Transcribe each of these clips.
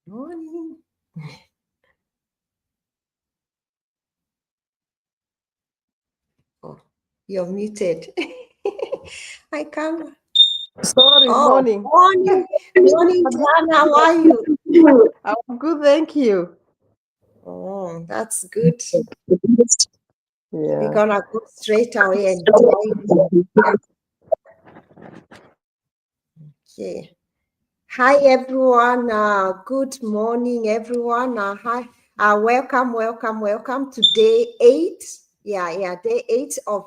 Morning. Oh, you're muted. I can't. Sorry, Oh, morning. morning. Morning, Jan. How are you? I'm good, thank you. Oh, that's good. We're Yeah. gonna go straight away and join. Okay. Hi, everyone. Good morning, everyone. Hi. Welcome to day 8. Day 8 of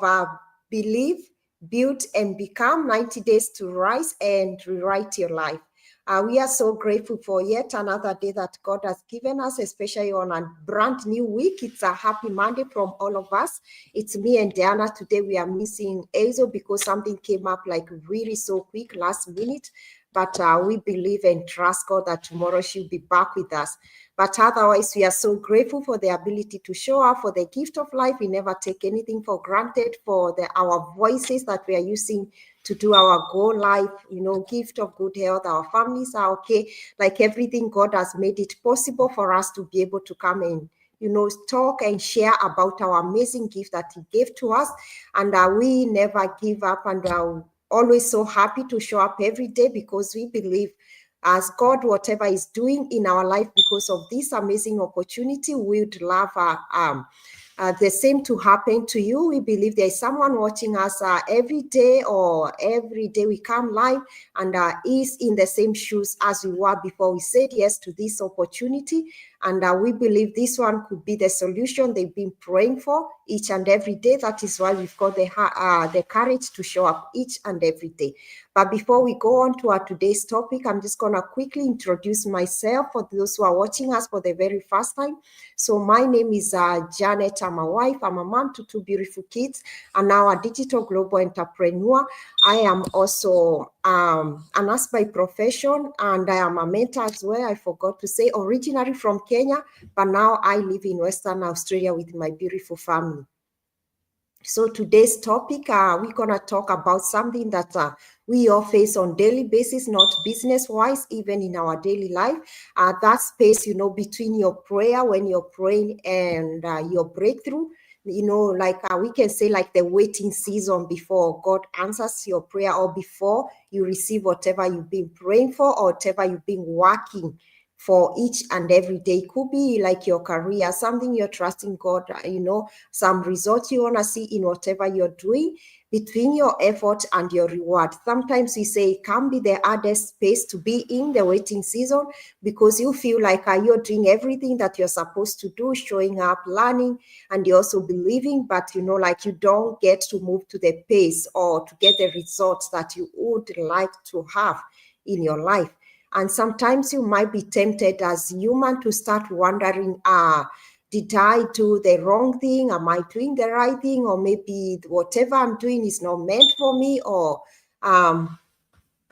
Believe, Build, and Become 90 Days to Rise and Rewrite Your Life. We are so grateful for yet another day that God has given us, especially on a brand new week. It's a happy Monday from all of us. It's me and Diana. Today we are missing Hazel because something came up like really so quick last minute. But we believe and trust God that tomorrow she'll be back with us. But otherwise, we are so grateful for the ability to show up, for the gift of life. We never take anything for granted, for our voices that we are using to do our goal life, gift of good health. Our families are okay. Like everything, God has made it possible for us to be able to come and talk and share about our amazing gift that He gave to us. And we never give up, and always so happy to show up every day because we believe as God, whatever is doing in our life because of this amazing opportunity, we would love the same to happen to you. We believe there is someone watching us every day we come live and is in the same shoes as we were before we said yes to this opportunity. And we believe this one could be the solution they've been praying for each and every day. That is why we've got the courage to show up each and every day. But before we go on to our today's topic, I'm just going to quickly introduce myself for those who are watching us for the very first time. So my name is Jannet. I'm a wife. I'm a mom to 2 beautiful kids, and now a digital global entrepreneur. I am also a nurse by profession, and I am a mentor as well. I forgot to say, originally from Kenya, but now I live in Western Australia with my beautiful family. So today's topic, we're going to talk about something that we all face on daily basis, not business-wise, even in our daily life. That space, between your prayer when you're praying and your breakthrough, like we can say like the waiting season before God answers your prayer or before you receive whatever you've been praying for or whatever you've been working for each and every day. It could be like your career, something you're trusting God, some results you want to see in whatever you're doing, between your effort and your reward. Sometimes we say it can be the hardest space to be in the waiting season because you feel like you're doing everything that you're supposed to do, showing up, learning, and you're also believing, but like you don't get to move to the pace or to get the results that you would like to have in your life. And sometimes you might be tempted as human to start wondering, did I do the wrong thing? Am I doing the right thing? Or maybe whatever I'm doing is not meant for me, or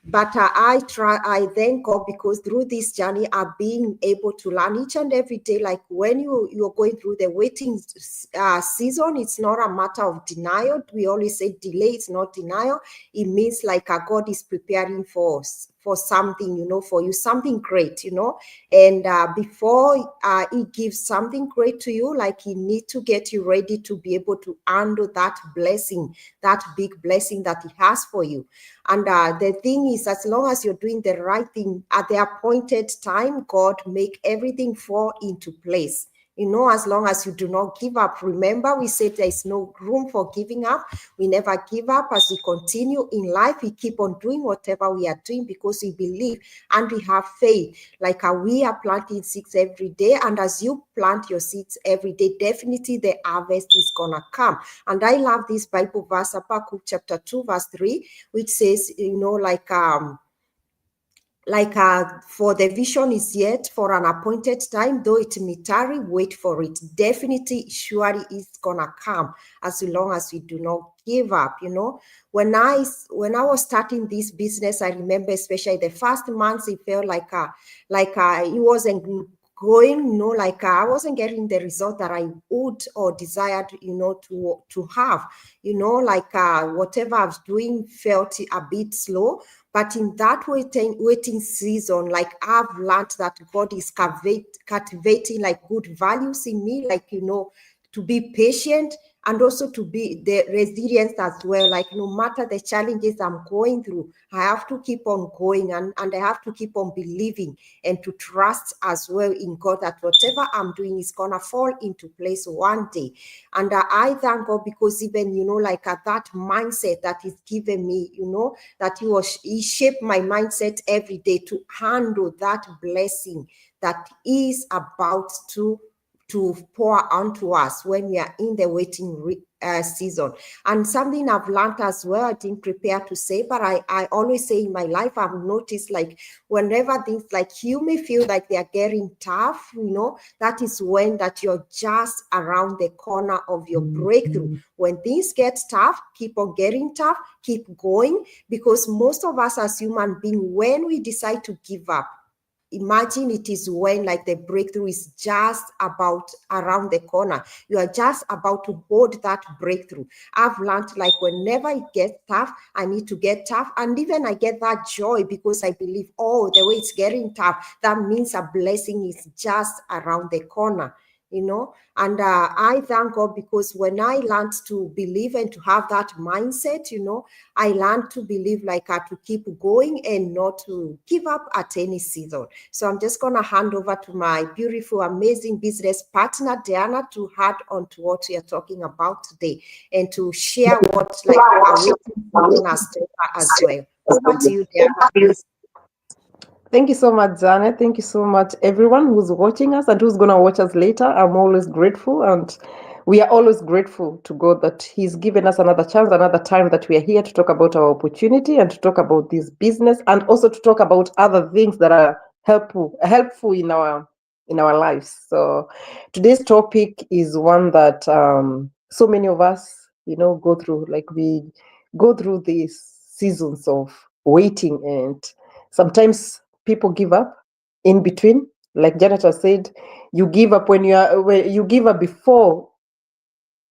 but I thank God because through this journey, I've been able to learn each and every day. Like when you're going through the waiting season, it's not a matter of denial. We always say delay is not denial. It means like God is preparing for something, for you, something great, and before He gives something great to you, like He needs to get you ready to be able to handle that blessing, that big blessing that He has for you. And the thing is, as long as you're doing the right thing at the appointed time, God make everything fall into place. As long as you do not give up. Remember, we said there is no room for giving up. We never give up. As we continue in life, we keep on doing whatever we are doing because we believe and we have faith. Like we are planting seeds every day. And as you plant your seeds every day, definitely the harvest is going to come. And I love this Bible verse, Habakkuk chapter 2, verse 3, which says, for the vision is yet for an appointed time, though it may tarry, wait for it. Definitely, surely it's gonna come as long as we do not give up. When I was starting this business, I remember especially the first months, it felt like it wasn't going, like I wasn't getting the result that I would or desired, to have, like whatever I was doing felt a bit slow. But in that waiting season, like I've learned that God is cultivating like good values in me, like, to be patient, and also to be the resilience as well. Like no matter the challenges I'm going through, I have to keep on going, and I have to keep on believing and to trust as well in God that whatever I'm doing is gonna fall into place one day. And I thank God because even, like that mindset that He's given me, that He shaped my mindset every day to handle that blessing that is about to pour onto us when we are in the waiting season. And something I've learned as well, I didn't prepare to say, but I always say in my life, I've noticed like whenever things like you may feel like they are getting tough, that is when that you're just around the corner of your breakthrough. When things get tough, keep on getting tough, keep going, because most of us as human beings, when we decide to give up, imagine it is when like the breakthrough is just about around the corner. You are just about to hold that breakthrough. I've learned like whenever it gets tough, I need to get tough. And even I get that joy because I believe, oh, the way it's getting tough, that means a blessing is just around the corner. And I thank God because when I learned to believe and to have that mindset, I learned to believe like to keep going and not to give up at any season. So I'm just going to hand over to my beautiful, amazing business partner, Diana, to add on to what we are talking about today and to share what like our waiting has taught her as well. Over to you, Diana, please. Thank you so much, Jannet. Thank you so much, everyone who's watching us and who's going to watch us later. I'm always grateful, and we are always grateful to God that He's given us another chance, another time that we are here to talk about our opportunity and to talk about this business, and also to talk about other things that are helpful in our lives. So today's topic is one that so many of us, go through. Like we go through these seasons of waiting, and sometimes people give up in between. Like Janet has said, you give up when you give up before,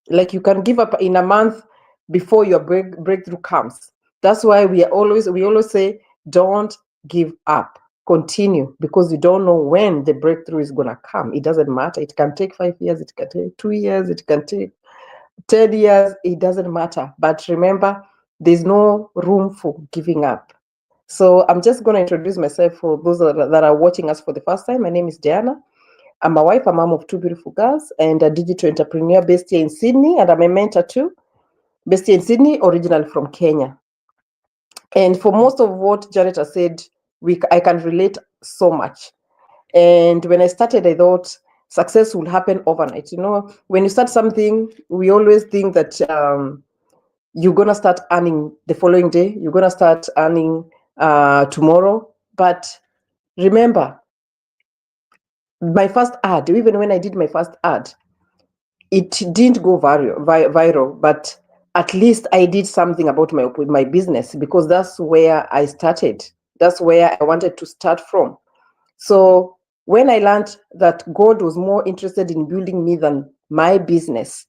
like you can give up in a month before your breakthrough comes. That's why we always say, don't give up. Continue, because you don't know when the breakthrough is gonna come. It doesn't matter. It can take 5 years, it can take 2 years, it can take 10 years, it doesn't matter. But remember, there's no room for giving up. So I'm just going to introduce myself for those that are watching us for the first time. My name is Diana. I'm a wife, a mom of 2 beautiful girls, and a digital entrepreneur based here in Sydney. And I'm a mentor too, based here in Sydney, originally from Kenya. And for most of what Janet has said, I can relate so much. And when I started, I thought success will happen overnight. When you start something, we always think that you're going to start earning the following day. You're going to start earning tomorrow. But remember, my first ad, even when I did my first ad, it didn't go viral, but at least I did something about my business, because that's where I started. That's where I wanted to start from. So when I learned that God was more interested in building me than my business,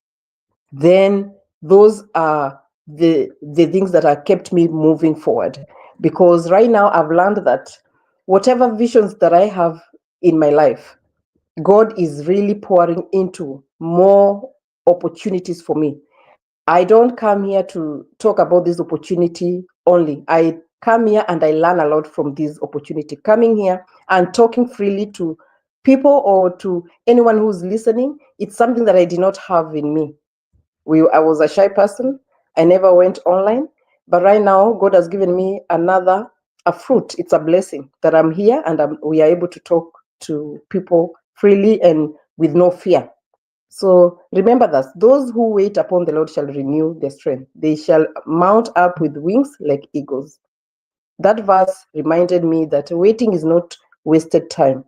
then those are the things that have kept me moving forward. Because right now I've learned that whatever visions that I have in my life, God is really pouring into more opportunities for me. I don't come here to talk about this opportunity only. I come here and I learn a lot from this opportunity. Coming here and talking freely to people or to anyone who's listening, it's something that I did not have in me. I was a shy person. I never went online. But right now, God has given me a fruit. It's a blessing that I'm here and we are able to talk to people freely and with no fear. So remember that those who wait upon the Lord shall renew their strength. They shall mount up with wings like eagles. That verse reminded me that waiting is not wasted time.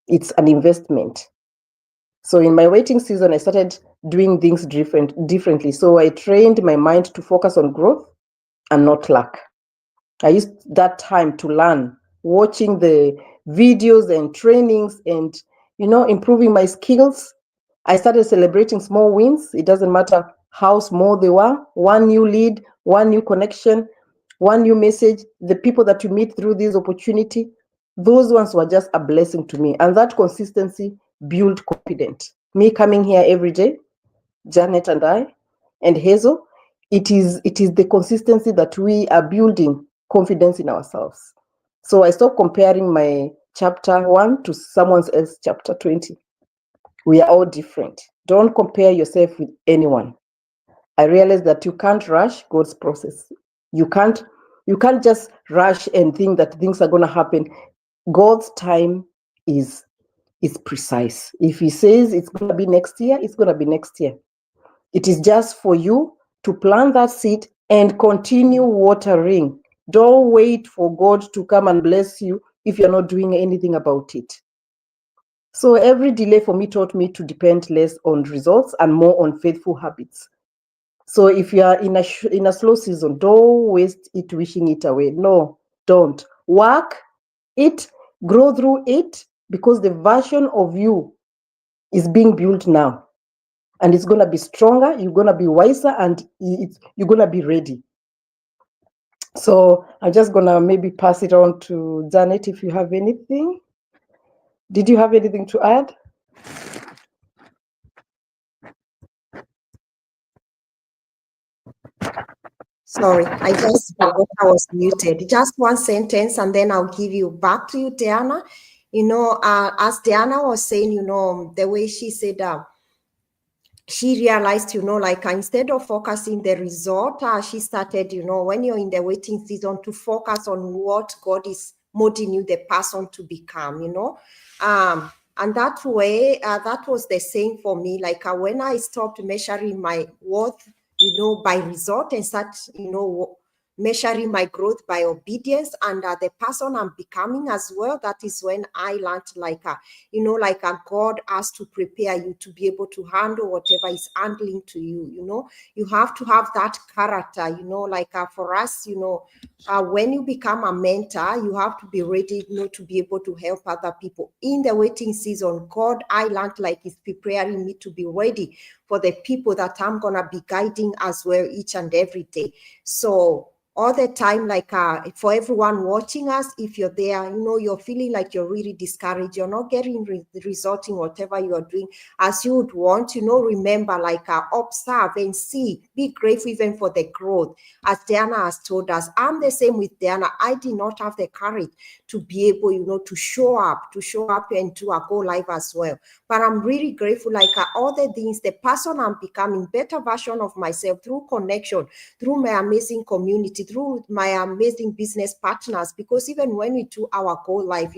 It's an investment. So in my waiting season, I started doing things differently. So I trained my mind to focus on growth and not luck. I used that time to learn, watching the videos and trainings and, improving my skills. I started celebrating small wins. It doesn't matter how small they were. One new lead, one new connection, one new message, the people that you meet through this opportunity, those ones were just a blessing to me. And that consistency built confidence. Me coming here every day, Jannet and I, and Hazel, it is the consistency that we are building confidence in ourselves. So I stopped comparing my chapter 1 to someone else's chapter 20. We are all different. Don't compare yourself with anyone. I realized that you can't rush God's process. You can't just rush and think that things are going to happen. God's time is precise. If he says it's going to be next year, it's going to be next year. It is just for you to plant that seed and continue watering. Don't wait for God to come and bless you if you're not doing anything about it. So every delay for me taught me to depend less on results and more on faithful habits. So if you are in a slow season, don't waste it wishing it away. No, don't. Work it, grow through it, because the version of you is being built now. And it's going to be stronger, you're going to be wiser, and you're going to be ready. So I'm just going to maybe pass it on to Jannet if you have anything. Did you have anything to add? Sorry, I just forgot I was muted. Just one sentence, and then I'll give you back to you, Diana. As Diana was saying, the way she said, she realized, like instead of focusing the result, she started, when you're in the waiting season, to focus on what God is molding you, the person to become, and that way, that was the same for me. Like when I stopped measuring my worth, by result, and start, measuring my growth by obedience and the person I'm becoming as well. That is when I learned God has to prepare you to be able to handle whatever is handling to you. You have to have that character, for us, when you become a mentor, you have to be ready, to be able to help other people in the waiting season. God, I learned is preparing me to be ready for the people that I'm gonna be guiding as well each and every day. So all the time, for everyone watching us, if you're there, you're feeling like you're really discouraged, you're not getting the result in whatever you're doing as you would want, remember, observe and see, be grateful even for the growth. As Diana has told us, I'm the same with Diana. I did not have the courage to be able, to show up and to go live as well. But I'm really grateful, all the things, the person I'm becoming, better version of myself through connection, through my amazing community, through my amazing business partners. Because even when we do our Go Live,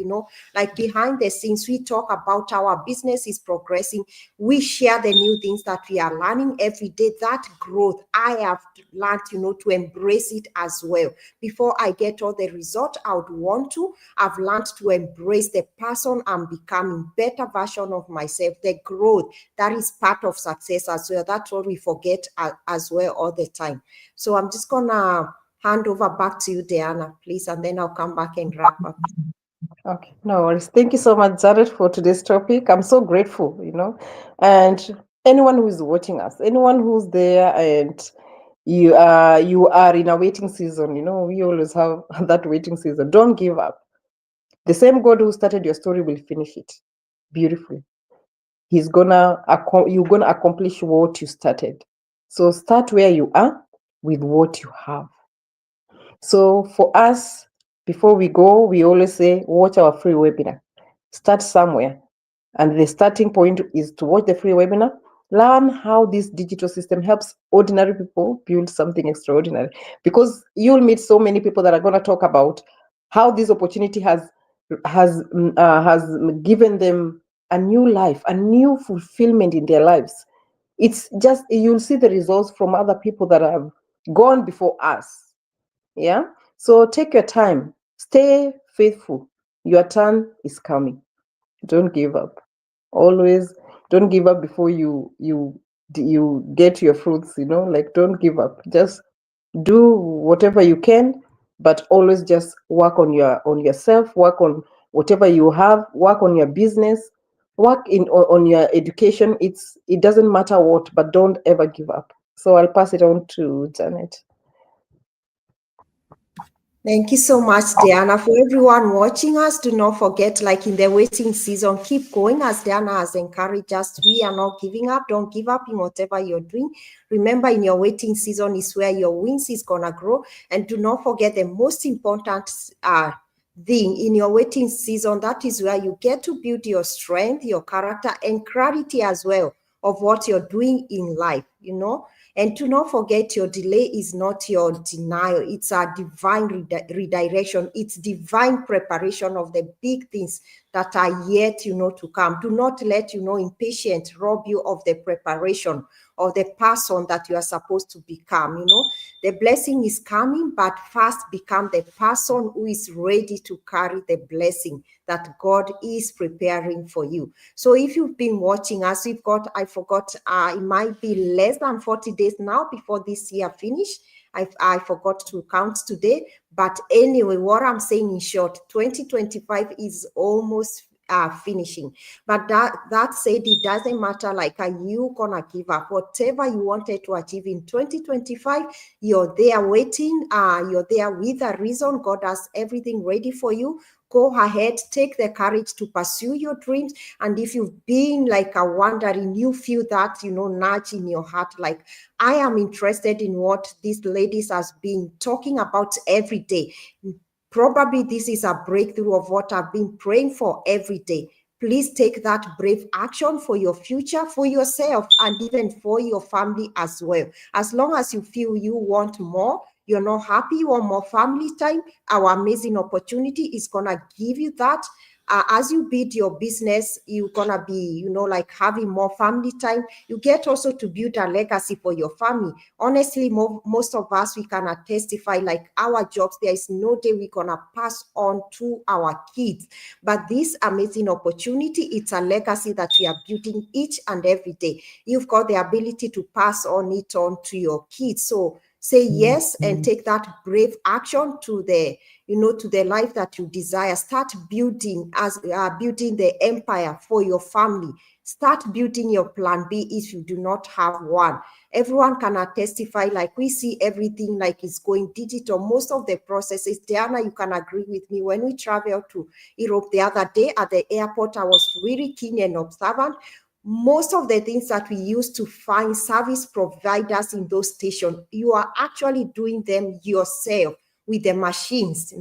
behind the scenes, we talk about how our business is progressing. We share the new things that we are learning every day. That growth, I have learned, to embrace it as well. Before I get all the result I would want to, I've learned to embrace the person I'm becoming, better version of myself, the growth. That is part of success as well. That's what we forget as well all the time. So I'm just gonna hand over back to you, Diana, please, and then I'll come back and wrap up. Okay, no worries. Thank you so much, Jared, for today's topic. I'm so grateful, and anyone who is watching us, anyone who's there, and you are in a waiting season. We always have that waiting season. Don't give up. The same God who started your story will finish it beautifully. You're gonna accomplish what you started. So start where you are with what you have. So for us, before we go, we always say, watch our free webinar. Start somewhere. And the starting point is to watch the free webinar, learn how this digital system helps ordinary people build something extraordinary. Because you'll meet so many people that are going to talk about how this opportunity has given them a new life, a new fulfillment in their lives. It's just, you'll see the results from other people that have gone before us. Yeah. So take your time, stay faithful. Your turn is coming. Don't give up. Always don't give up before you get your fruits. Don't give up. Just do whatever you can, but always just work on yourself. Work whatever you have, work on your business, work on your education. It doesn't matter what, but don't ever give up. So I'll pass it on to Jannet. Thank you so much, Diana. For everyone watching us, do not forget, like in the waiting season, keep going as Diana has encouraged us. We are not giving up. Don't give up in whatever you're doing. Remember, in your waiting season is where your wings is going to grow. And do not forget the most important thing in your waiting season, that is where you get to build your strength, your character, and clarity as well of what you're doing in life, you know. And do not forget, your delay is not your denial. It's a divine redirection. It's divine preparation of the big things that are yet, to come. Do not let, impatience rob you of the preparation of the person that you are supposed to become. The blessing is coming, but first become the person who is ready to carry the blessing that God is preparing for you. So if you've been watching us, I forgot, it might be less than 40 days now before this year finish. I forgot to count today. But anyway, what I'm saying in short, 2025 is almost finishing. But that said, it doesn't matter, like, are you gonna give up? Whatever you wanted to achieve in 2025, you're there waiting, you're there with a reason. God has everything ready for you. Go ahead, take the courage to pursue your dreams. And if you've been like a wandering, you feel that, nudge in your heart, like, I am interested in what these ladies has been talking about every day. Probably this is a breakthrough of what I've been praying for every day. Please take that brave action for your future, for yourself, and even for your family as well. As long as you feel you want more, you're not happy, you want more family time, our amazing opportunity is going to give you that. As you build your business, you're going to be, like having more family time. You get also to build a legacy for your family. Honestly, most of us, we cannot testify, like our jobs, there is no day we're going to pass on to our kids. But this amazing opportunity, it's a legacy that we are building each and every day. You've got the ability to pass on it on to your kids. So say yes and take that brave action to the life that you desire. Start building building the empire for your family. Start building your plan B if you do not have one. Everyone cannot testify, like we see everything like it's going digital. Most of the processes, Diana, you can agree with me. When we traveled to Europe the other day at the airport, I was really keen and observant. Most of the things that we use to find service providers in those stations, you are actually doing them yourself with the machines.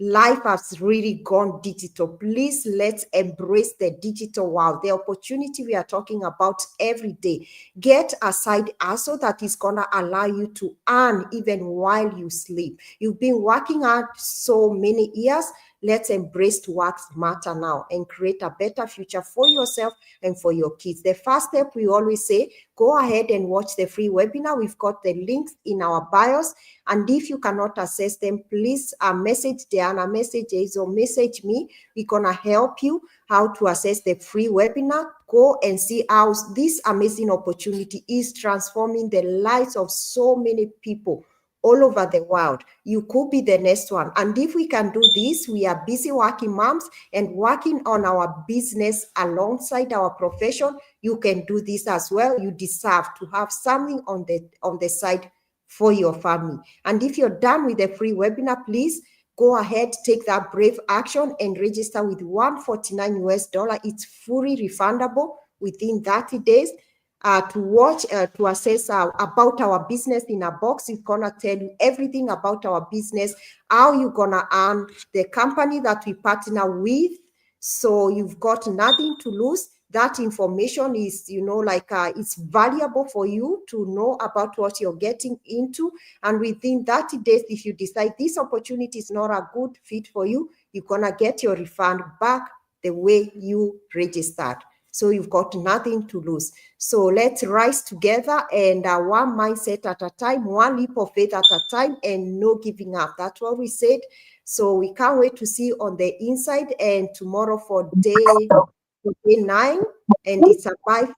Life has really gone digital. Please, let's embrace the digital world, the opportunity we are talking about every day. Get a side hustle that is going to allow you to earn even while you sleep. You've been working out so many years. Let's embrace to work smarter now and create a better future for yourself and for your kids. The first step, we always say, go ahead and watch the free webinar. We've got the links in our bios. And if you cannot access them, please message Diana, message Hazel, message me. We're going to help you how to access the free webinar. Go and see how this amazing opportunity is transforming the lives of so many people all over the world. You could be the next one. And if we can do this, we are busy working moms and working on our business alongside our profession. You can do this as well. You deserve to have something on the side for your family. And if you're done with the free webinar, please go ahead, take that brave action and register with $149. It's fully refundable within 30 days. To watch, to assess about our business in a box. It's gonna tell you everything about our business, how you're gonna earn, the company that we partner with. So you've got nothing to lose. That information is, it's valuable for you to know about what you're getting into. And within 30 days, if you decide this opportunity is not a good fit for you, you're gonna get your refund back the way you registered. So you've got nothing to lose. So let's rise together and one mindset at a time, one leap of faith at a time, and no giving up. That's what we said. So we can't wait to see you on the inside, and tomorrow for day 9. And it's a bye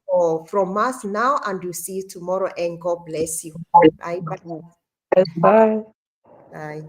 from us now, and we'll see you tomorrow, and God bless you. Bye. Bye. Bye.